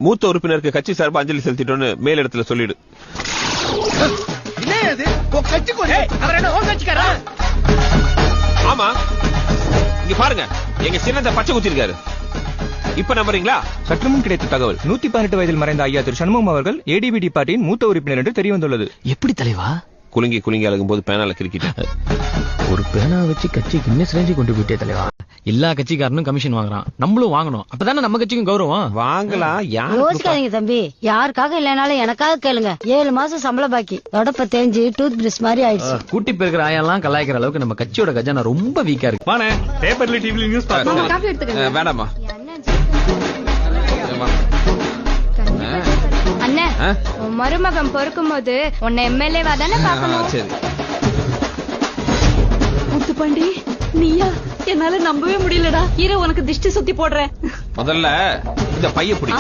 மூத்த உறுப்பினருக்கு கட்சி சார்பா அஞ்சலி செலுத்திட்டோன்னு மேலிடத்துல சொல்லிடு. ஆமா, இங்க பாருங்க, எங்க சின்னத்தை பச்சை குத்திருக்காரு. இப்ப நம்புறீங்களா? சற்று முன் கிடைத்த தகவல் 118 வயதில் மறைந்த ஐயா திரு சண்முகம் அவர்கள் ஏடிபிடி பார்ட்டியின் மூத்த உறுப்பினர் என்று தெரிய வந்துள்ளது. எப்படி தலைவா? குலுங்கி அழகும் போது பேனால கிரிக்கிட்ட ஒரு பேனா வச்சு கட்சிக்கு இன்னும் சிரஞ்சி கொண்டு போயிட்டே தலைவா. எல்லா கட்சிக்காரனும் கமிஷன் வாங்குறான், நம்மளும் வாங்கணும். அப்பதானே நம்ம கட்சிக்கும் கௌரவம். வாங்கலாம். யோசிக்காதீங்க தம்பி, யாருக்காக இல்லனாலும் எனக்காக கேளுங்க. 7 மாசம் சம்பளம் பாக்கி, தொடப்ப தேஞ்சு டூத் பிரஷ் மாதிரி ஆயிடுச்சு. கூட்டி பெருக்கிற ஆயெல்லாம் கலாய்க்கிற அளவுக்கு நம்ம கட்சியோட கஜானா ரொம்ப வீக்கா இருக்கு. பேப்பர்ல டிவில நியூஸ் வேண்டாமா அண்ணே, மருமகன் பொறுக்கும் போது உன்னை எம்எல்ஏவா தானே பாக்கணும். சரி முத்துப்பாண்டி, நீயா? என்னால நம்பவே முடியலடா. இரு, உனக்கு திஷ்டி சுத்தி போடுறேன். முதல்ல இந்த பைய பிடி.